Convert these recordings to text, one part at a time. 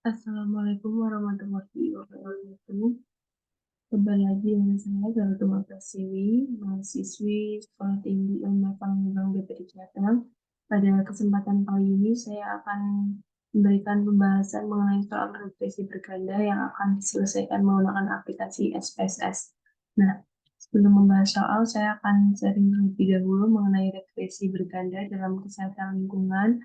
Assalamualaikum warahmatullahi wabarakatuh. Kembali lagi dengan saya, Galatuma Prasiwi, mahasiswi Sekolah Tinggi Ilmu Pengembang BPD Jateng. Pada kesempatan kali ini, saya akan memberikan pembahasan mengenai soal regresi berganda yang akan diselesaikan menggunakan aplikasi SPSS. Nah, sebelum membahas soal, saya akan sharing terlebih dahulu mengenai regresi berganda dalam kesehatan lingkungan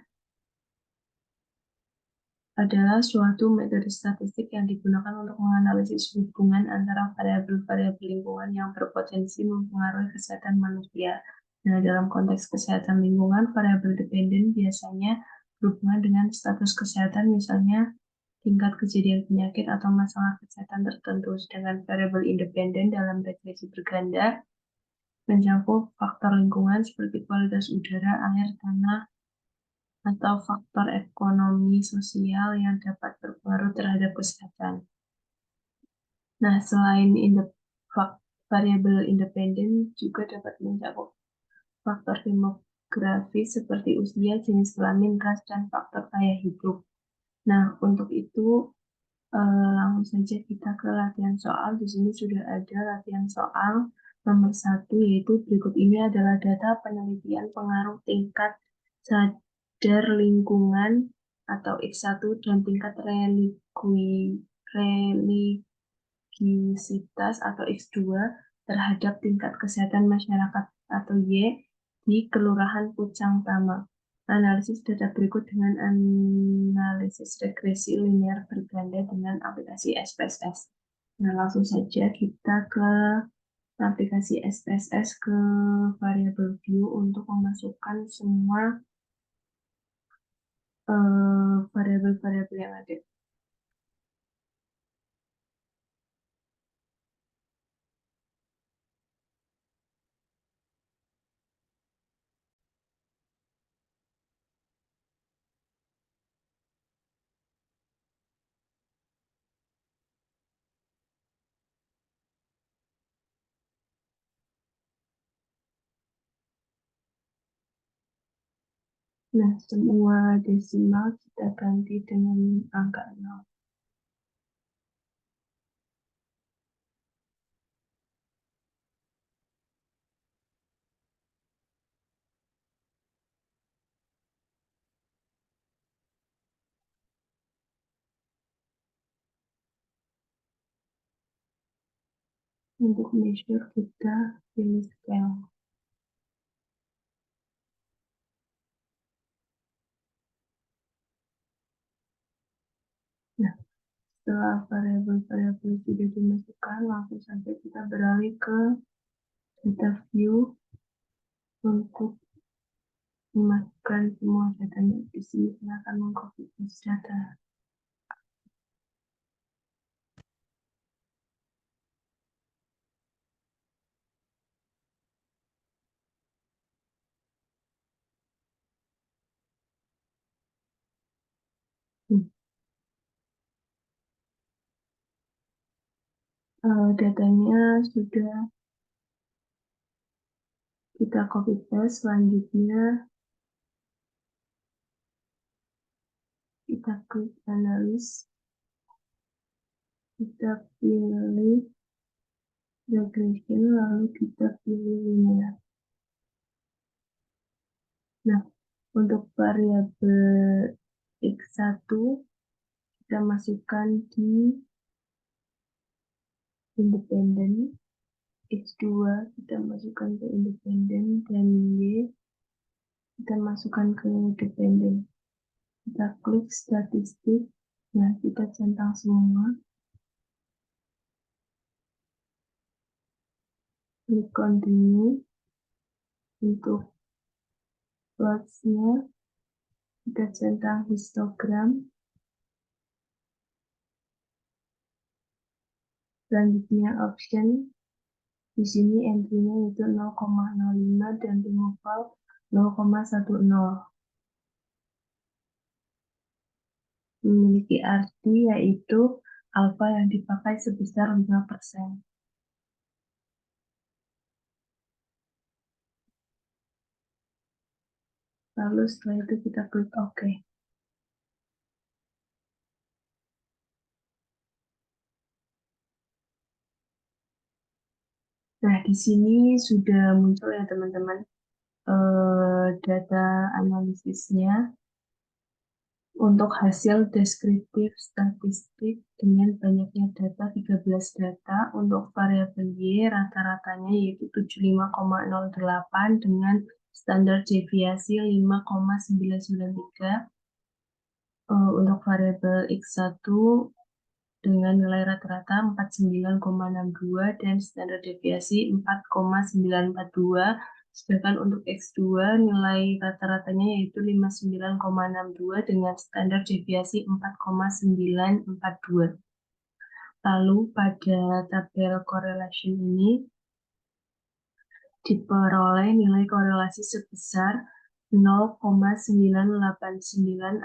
adalah suatu metode statistik yang digunakan untuk menganalisis hubungan antara variabel-variabel lingkungan yang berpotensi mempengaruhi kesehatan manusia. Nah, dalam konteks kesehatan lingkungan, variabel dependen biasanya berhubungan dengan status kesehatan, misalnya tingkat kejadian penyakit atau masalah kesehatan tertentu, sedangkan variabel independen dalam regresi berganda mencakup faktor lingkungan seperti kualitas udara, air, tanah, atau faktor ekonomi sosial yang dapat berpengaruh terhadap kesehatan. Nah, selain variabel independen juga dapat mencakup faktor demografi seperti usia, jenis kelamin, ras, dan faktor gaya hidup. Nah, untuk itu langsung saja kita ke latihan soal. Di sini sudah ada latihan soal nomor 1, yaitu berikut ini adalah data penelitian pengaruh tingkat sadar lingkungan atau X1 dan tingkat religisitas atau X2 terhadap tingkat kesehatan masyarakat atau Y di Kelurahan Pucang Tama. Analisis data berikut dengan analisis regresi linear berganda dengan aplikasi SPSS. Nah, langsung saja kita ke aplikasi SPSS, ke variable view untuk memasukkan semua variabel-variabel yang ada. Nah, semua desimal kita ganti dengan angka 0. Untuk measure kita pilih scale. Nah, setelah variabel-variabel sudah dimasukkan, langsung saja kita beralih ke data view untuk memasukkan semua datanya. Di sini saya akan mengcopy paste data. Datanya sudah kita copy paste. Selanjutnya kita klik analis, kita pilih regression, lalu kita pilih linear. Nah, untuk variabel X1 kita masukkan di independen, X2 kita masukkan ke independen, dan Y kita masukkan ke dependen. Kita klik statistik. Nah, kita centang semua, klik continue. Untuk plots-nya kita centang histogram. Selanjutnya option, di sini entry-nya itu 0,05 dan removal 0,10. Memiliki arti yaitu alfa yang dipakai sebesar 5%. Lalu setelah itu kita klik OK. Nah, di sini sudah muncul ya teman-teman data analisisnya untuk hasil deskriptif statistik dengan banyaknya data 13 data untuk variabel Y rata-ratanya yaitu 75,08 dengan standar deviasi 5,993. Untuk variabel X1 dengan nilai rata-rata 49,62 dan standar deviasi 4,942. Sedangkan untuk X2 nilai rata-ratanya yaitu 59,62 dengan standar deviasi 4,942. Lalu pada tabel correlation ini diperoleh nilai korelasi sebesar 0,989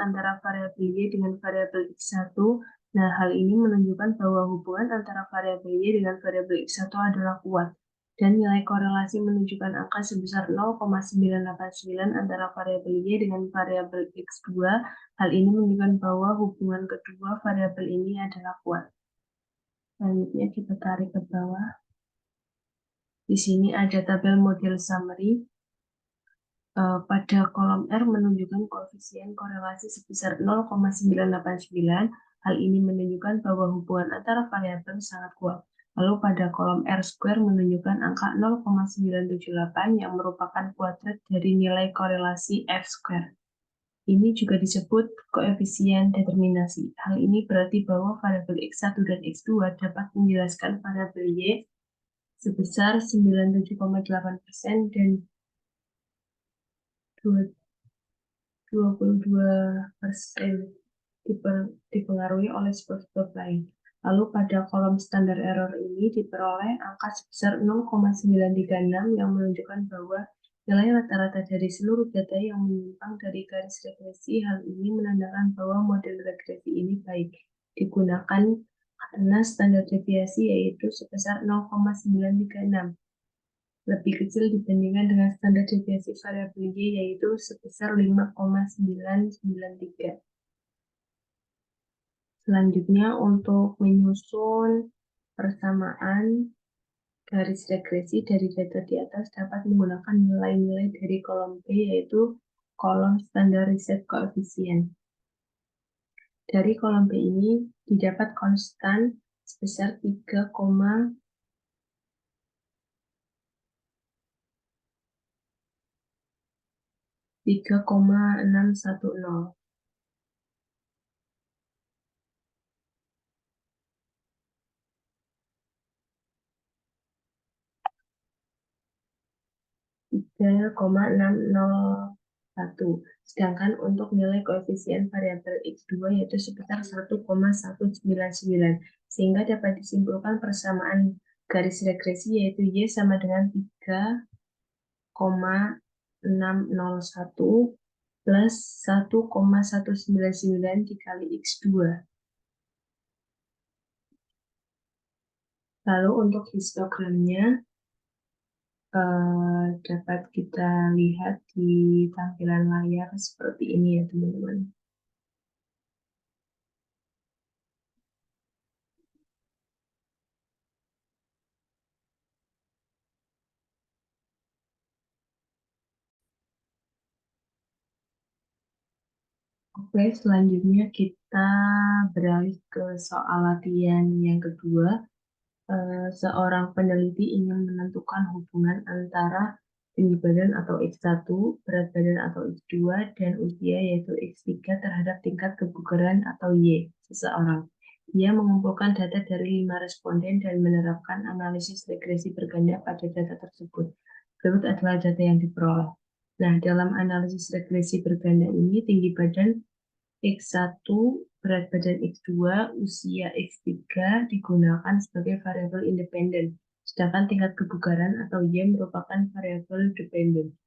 antara variabel Y dengan variabel X1. Nah, hal ini menunjukkan bahwa hubungan antara variabel Y dengan variabel X1 adalah kuat. Dan nilai korelasi menunjukkan angka sebesar 0,989 antara variabel Y dengan variabel X2. Hal ini menunjukkan bahwa hubungan kedua variabel ini adalah kuat. Selanjutnya kita tarik ke bawah. Di sini ada tabel model summary. Pada kolom R menunjukkan koefisien korelasi sebesar 0,989. Hal ini menunjukkan bahwa hubungan antara variabel sangat kuat. Lalu pada kolom R square menunjukkan angka 0,978 yang merupakan kuadrat dari nilai korelasi F square. Ini juga disebut koefisien determinasi. Hal ini berarti bahwa variabel X1 dan X2 dapat menjelaskan variabel Y sebesar 97,8% dan 22% dipengaruhi oleh sebab-sebab lain. Lalu pada kolom standar error ini diperoleh angka sebesar 0,936 yang menunjukkan bahwa nilai rata-rata dari seluruh data yang menyimpang dari garis regresi. Hal ini menandakan bahwa model regresi ini baik digunakan karena standar deviasi yaitu sebesar 0,936. Lebih kecil dibandingkan dengan standar deviasi variabel Y yaitu sebesar 5,993. Selanjutnya untuk menyusun persamaan garis regresi dari data di atas dapat menggunakan nilai-nilai dari kolom B yaitu kolom standar riset koefisien. Dari kolom B ini didapat konstan sebesar 3,610. Sedangkan untuk nilai koefisien variabel X2 yaitu sekitar 1,199, sehingga dapat disimpulkan persamaan garis regresi yaitu Y sama dengan 3,601 plus 1,199 dikali X2. Lalu untuk histogramnya dapat kita lihat di tampilan layar seperti ini ya teman-teman. Oke, selanjutnya kita beralih ke soal latihan yang kedua. Seorang peneliti ingin menentukan hubungan antara tinggi badan atau X1, berat badan atau X2, dan usia yaitu X3 terhadap tingkat kebugaran atau Y seseorang. Ia mengumpulkan data dari 5 responden dan menerapkan analisis regresi berganda pada data tersebut. Berikut adalah data yang diperoleh. Nah, dalam analisis regresi berganda ini, tinggi badan X1, berat badan X2, usia X3 digunakan sebagai variabel independen, sedangkan tingkat kebugaran atau Y merupakan variabel dependen.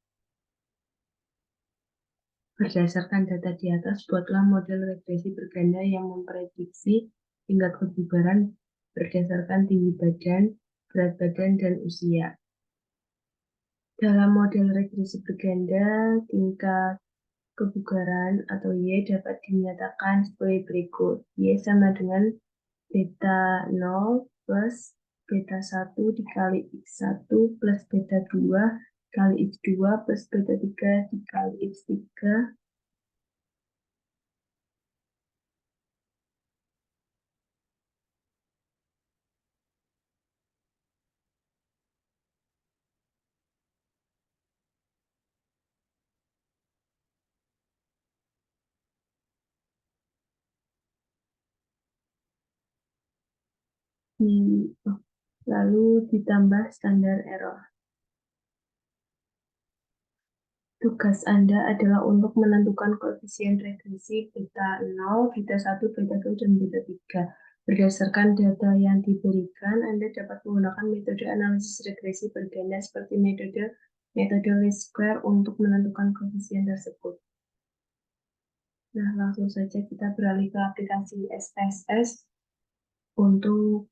Berdasarkan data di atas, buatlah model regresi berganda yang memprediksi tingkat kebugaran berdasarkan tinggi badan, berat badan, dan usia. Dalam model regresi berganda, tingkat kebugaran atau Y dapat dinyatakan sebagai berikut. Y sama dengan beta 0 plus beta 1 dikali X1 plus beta 2 kali X2 plus beta 3 dikali X3 lalu ditambah standar error. Tugas Anda adalah untuk menentukan koefisien regresi beta 0, beta 1, beta 2, dan beta 3. Berdasarkan data yang diberikan, Anda dapat menggunakan metode analisis regresi berganda seperti metode least square untuk menentukan koefisien tersebut. Nah, langsung saja kita beralih ke aplikasi SPSS untuk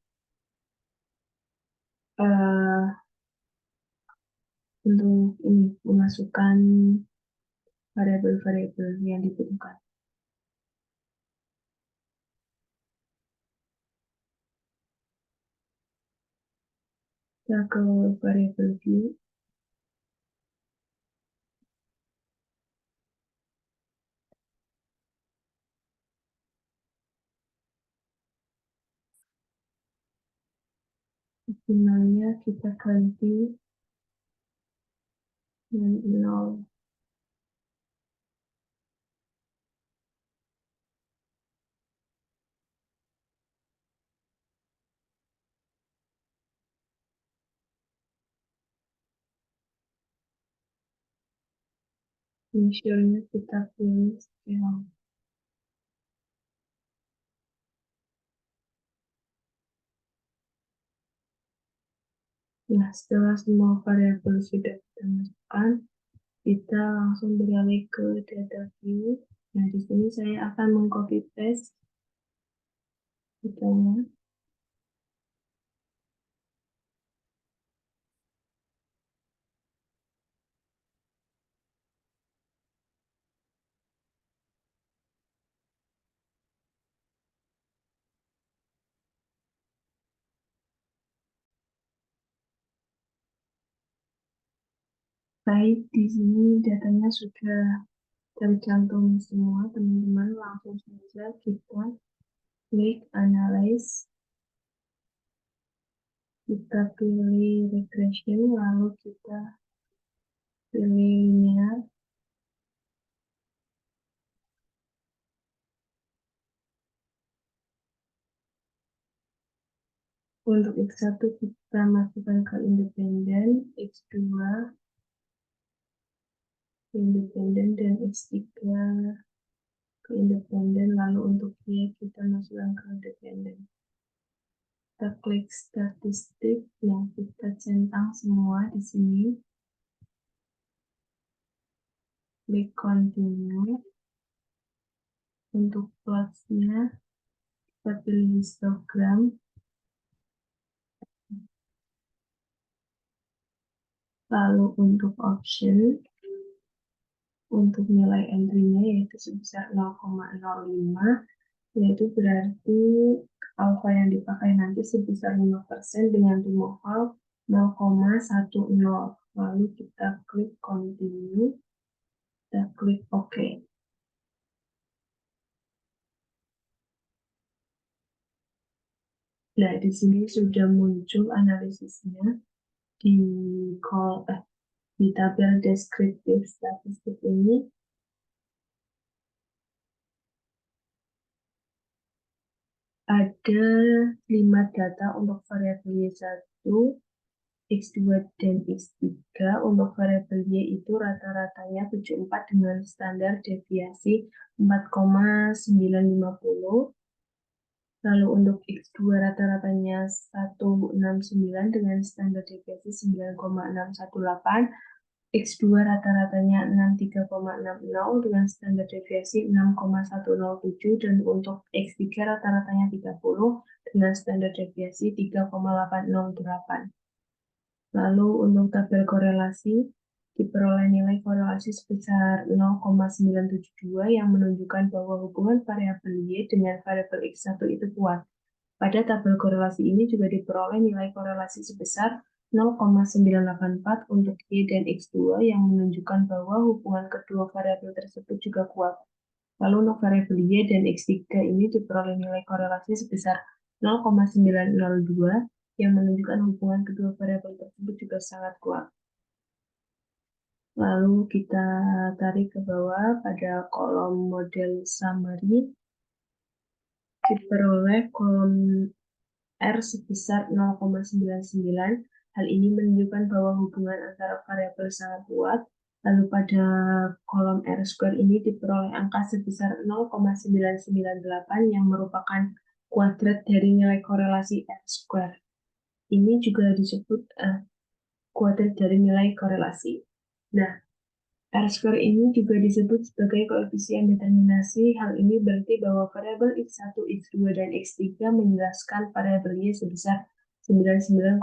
memasukkan variabel-variabel yang dibutuhkan. Kita ke variabel view. Optimalnya kita ganti dengan 0. Initialnya kita pilih scale. Nah, setelah semua variabel sudah kita masukkan, kita langsung beralih ke data view. Nah, di sini saya akan mengcopy paste datanya. Baik, di sini datanya sudah tercantum semua, teman-teman. Langsung saja kita klik analyze, kita pilih regression, lalu kita pilih linear. Untuk X1 kita masukkan ke independen, X2 ke independen, dan X3 ke independen, lalu untuk Y kita masukkan ke independen. Kita klik statistik yang kita centang semua di sini. Klik continue. Untuk plotsnya kita pilih histogram. Lalu untuk option, untuk nilai entry-nya yaitu sebesar 0,05, yaitu berarti alfa yang dipakai nanti sebesar 5% dengan removal 0,10. Lalu kita klik continue, kita klik OK. Nah, di sini sudah muncul analisisnya di tabel deskriptif statistik ini. Ada 5 data untuk variabel Y1, X2, dan X3. Untuk variabel Y itu rata-ratanya 74 dengan standar deviasi 4,950. Lalu untuk X2 rata-ratanya 169 dengan standar deviasi 9,618. X2 rata-ratanya 63,60 dengan standar deviasi 6,107, dan untuk X3 rata-ratanya 30 dengan standar deviasi 3,808. Lalu untuk tabel korelasi, diperoleh nilai korelasi sebesar 0,972 yang menunjukkan bahwa hubungan variabel Y dengan variabel X1 itu kuat. Pada tabel korelasi ini juga diperoleh nilai korelasi sebesar 0,984 untuk Y dan X2 yang menunjukkan bahwa hubungan kedua variabel tersebut juga kuat. Lalu untuk variabel Y dan X3 ini diperoleh nilai korelasi sebesar 0,902 yang menunjukkan hubungan kedua variabel tersebut juga sangat kuat. Lalu kita tarik ke bawah pada kolom model summary, diperoleh kolom R sebesar 0,99. Hal ini menunjukkan bahwa hubungan antara variabel sangat kuat. Lalu pada kolom R square ini diperoleh angka sebesar 0,998 yang merupakan kuadrat dari nilai korelasi R square. Ini juga disebut kuadrat dari nilai korelasi. Nah, R-square ini juga disebut sebagai koefisien determinasi. Hal ini berarti bahwa variabel X1, X2, dan X3 menjelaskan variabel Y sebesar 99,8%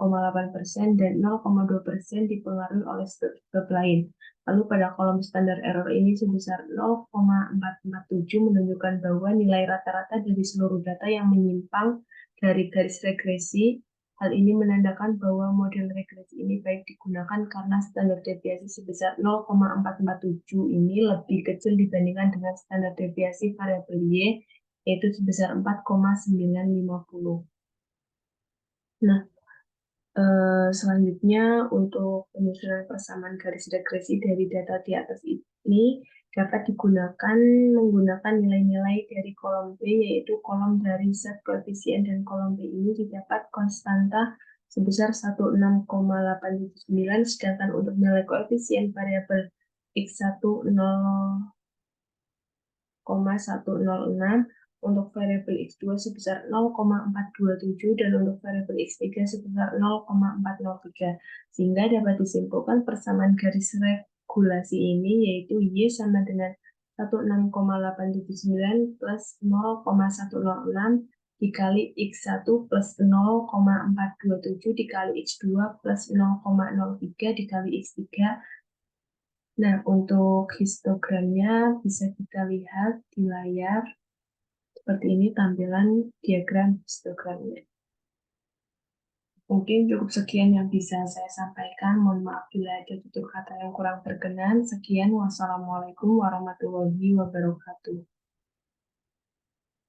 dan 0,2% dipengaruhi oleh sebab lain. Lalu pada kolom standar error ini sebesar 0,447 menunjukkan bahwa nilai rata-rata dari seluruh data yang menyimpang dari garis regresi. Hal ini menandakan bahwa model regresi ini baik digunakan karena standar deviasi sebesar 0,447 ini lebih kecil dibandingkan dengan standar deviasi variabel Y, yaitu sebesar 4,950. Nah, selanjutnya untuk penyusunan persamaan garis regresi dari data di atas ini dapat digunakan menggunakan nilai-nilai dari kolom B, yaitu kolom dari set koefisien, dan kolom B ini didapat konstanta sebesar 16,879, sedangkan untuk nilai koefisien variabel X1 0,106, untuk variabel X2 sebesar 0,427, dan untuk variabel X3 sebesar 0,403. Sehingga dapat disimpulkan persamaan garis regulasi ini yaitu Y sama dengan 16,879 plus 0,106 dikali X1 plus 0,427 dikali X2 plus 0,03 dikali X3. Nah, untuk histogramnya bisa kita lihat di layar. Seperti ini tampilan diagram histogramnya. Mungkin cukup sekian yang bisa saya sampaikan. Mohon maaf bila ada tutur kata yang kurang berkenan. Sekian, wassalamualaikum warahmatullahi wabarakatuh.